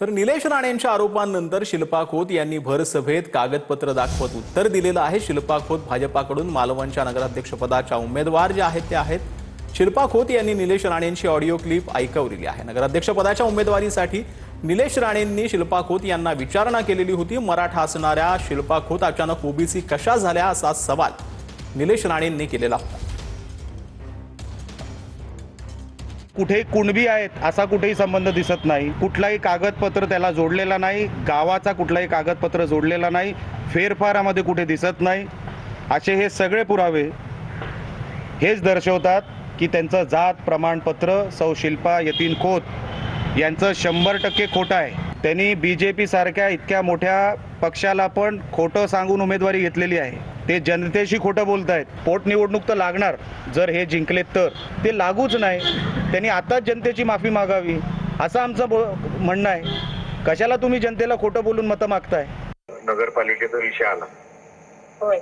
तर निलेश राणेंच्या आरोपांनंतर शिल्पा खोत यांनी भरसभेत कागदपत्र दाखवत उत्तर दिलेलं आहे। शिल्पा खोत भाजपाकडून मालवणच्या नगराध्यक्षपदाच्या उमेदवार जे आहेत ते आहेत। शिल्पा खोत यांनी निलेश राणेंची ऑडिओ क्लिप ऐकवलेली आहे। नगराध्यक्षपदाच्या उमेदवारीसाठी निलेश राणेंनी शिल्पा खोत यांना विचारणा केलेली होती। मराठा असणाऱ्या शिल्पा खोत अचानक ओबीसी कशा झाल्या असा सवाल निलेश राणेंनी केलेला होता। कुठे कुणबी आहेत असा कुठेही संबंध दिसत नाही। कुठलाही कागदपत्र त्याला जोडलेला नाही। गावाचा कुठलाही कागदपत्र जोडलेला नाही। फेरफारामध्ये कुठे दिसत नाही। असे हे सगळे पुरावे हेच दर्शवतात की त्यांचं जात प्रमाणपत्र सौ शिल्पा यतीन खोत यांचं 100% खोटं आहे। त्यांनी बीजेपी सारख्या इतक्या मोठ्या पक्षाला पण खोटं सांगून उमेदवारी घेतलेली आहे। ते जनतेशी खोटं बोलतायत। पोटनिवडणूक तर लागणार, जर हे जिंकलेत तर ते लागूच नाही। त्यांनी आताच जनतेची माफी मागावी असं आमचं म्हणणं आहे। कशाला तुम्ही जनतेला खोटं बोलून मतं मागताय? नगरपालिकेचा विषय आला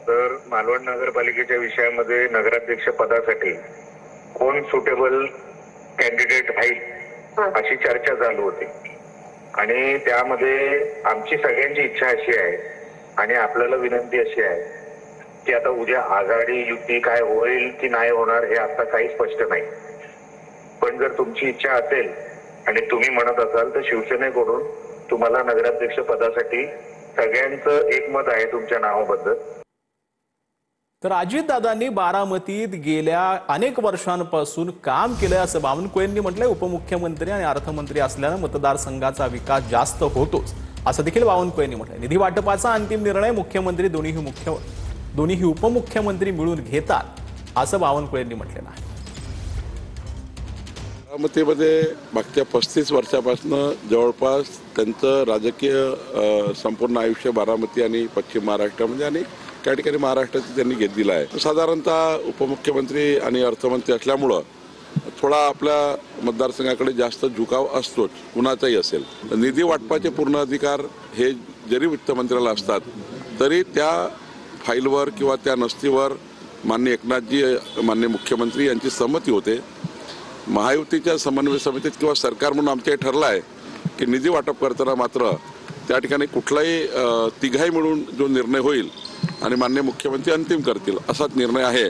तर मालवण नगरपालिकेच्या विषयामध्ये नगराध्यक्ष पदासाठी कोण सुटेबल कॅन्डिडेट आहे अशी चर्चा चालू होती आणि त्यामध्ये आमची सगळ्यांची इच्छा अशी आहे आणि आपल्याला विनंती अशी आहे की आता उद्या आघाडी युती काय होईल की नाही होणार हे आता काही स्पष्ट नाही। पण जर तुमची इच्छा असेल आणि तुम्ही म्हणत असाल तर शिवसेनेकडून तुम्हाला नगराध्यक्ष पदासाठी सगळ्यांचं एकमत आहे तुमच्या नावाबद्दल। तर अजितदादांनी बारामतीत गेल्या अनेक वर्षांपासून काम केलंय असं बावनकुळेंनी म्हटलंय। उपमुख्यमंत्री आणि अर्थमंत्री असल्यानं मतदारसंघाचा विकास जास्त होतोच असं देखील बावनकुळेंनी म्हटलंय। निधी वाटपाचा अंतिम निर्णय मुख्यमंत्री दोन्ही उपमुख्यमंत्री मिळून घेतात असं बावनकुळेंनी म्हटलेलं आहे। बारामतीमध्ये मागच्या 35 वर्षापासून जवळपास त्यांचं राजकीय संपूर्ण आयुष्य बारामती आणि पश्चिम महाराष्ट्रामध्ये आणि त्या ठिकाणी महाराष्ट्राची त्यांनी घेतलेला आहे। साधारणतः उपमुख्यमंत्री आणि अर्थमंत्री असल्यामुळं थोडा आपल्या मतदारसंघाकडे जास्त झुकाव असतोच, कुणाचाही असेल। निधी वाटपाचे पूर्ण अधिकार हे जरी वित्तमंत्र्याला असतात तरी त्या फाईलवर किंवा त्या नस्तीवर माननीय एकनाथजी माननीय मुख्यमंत्री यांची सहमती होते। महायुतीच्या समन्वय समितीत किंवा सरकार म्हणून आमच्या ठरलं आहे की निधी वाटप करताना मात्र त्या ठिकाणी कुठलाही तिघाही मिळून जो निर्णय होईल आणि माननीय मुख्यमंत्री अंतिम करतील असाच निर्णय आहे।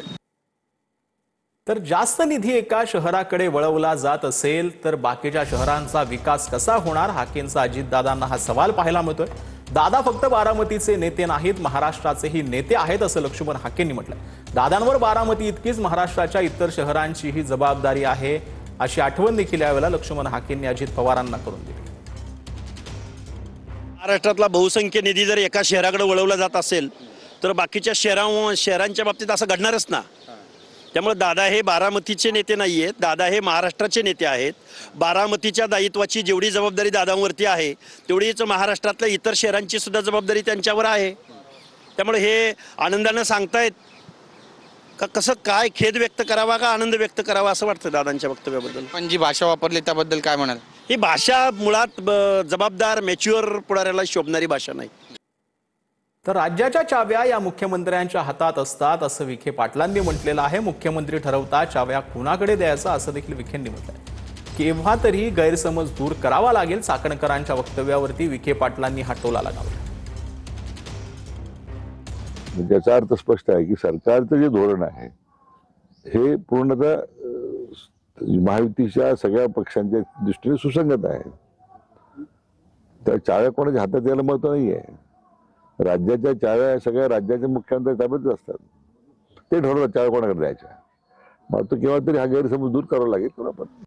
तर जास्त निधी एका शहराकडे वळवला जात असेल तर बाकीच्या शहरांचा विकास कसा होणार? हाकेंचा अजितदादांना हा सवाल पाहायला मिळतोय। दादा फक्त बारामतीचे नेते नाहीत, महाराष्ट्राचेही नेते आहेत असं लक्ष्मण हाकेंनी म्हटलं। दादांवर बारामती इतकीच महाराष्ट्राच्या इतर शहरांचीही जबाबदारी आहे अशी आठवण देखील यावेळेला लक्ष्मण हाकेंनी अजित पवारांना करून दिली। महाराष्ट्रातला बहुसंख्य निधी जर एका शहराकडे वळवला जात असेल तर बाकीच्या शहरांच्या बाबतीत असं घडणारच ना। त्यामुळे दादा हे बारामतीचे नेते नाही आहेत, दादा हे महाराष्ट्राचे नेते आहेत। बारामतीच्या दायित्वाची जेवढी जबाबदारी दादांवरती आहे तेवढीच महाराष्ट्रातल्या इतर शहरांची सुद्धा जबाबदारी त्यांच्यावर आहे। त्यामुळे हे आनंदानं सांगतायत का कसं काय खेद व्यक्त करावा का आनंद व्यक्त करावा असं वाटतं दादांच्या वक्तव्याबद्दल। पण जी भाषा वापरली त्याबद्दल काय म्हणाल? ही भाषा मुळात जबाबदार मॅच्युअर पुढाऱ्याला शोभणारी भाषा नाही। तर राज्याच्या चाव्या या मुख्यमंत्र्यांच्या हातात असतात असं विखे पाटलांनी म्हटलेलं आहे। मुख्यमंत्री ठरवतात चाव्या कुणाकडे द्यायचा असं देखील विखेंनी म्हटलंय। केव्हा तरी गैरसमज दूर करावा लागेल, चाकणकरांच्या वक्तव्यावरती विखे पाटलांनी हा टोला लगावला। त्याचा अर्थ स्पष्ट आहे की सरकारचं जे धोरण आहे हे पूर्णतः महायुतीच्या सगळ्या पक्षांच्या दृष्टीने सुसंगत आहे। त्या चाव्या कोणाच्या हातात द्यायला महत्व नाहीये। राज्याच्या चाव्या सगळ्या राज्याच्या मुख्यमंत्री ताब्यातच असतात, ते ठरवतात चाव्या कोणाकडे द्यायच्या। मग तो केव्हा तरी हा गैरसमज दूर करावा लागेल कोणापण।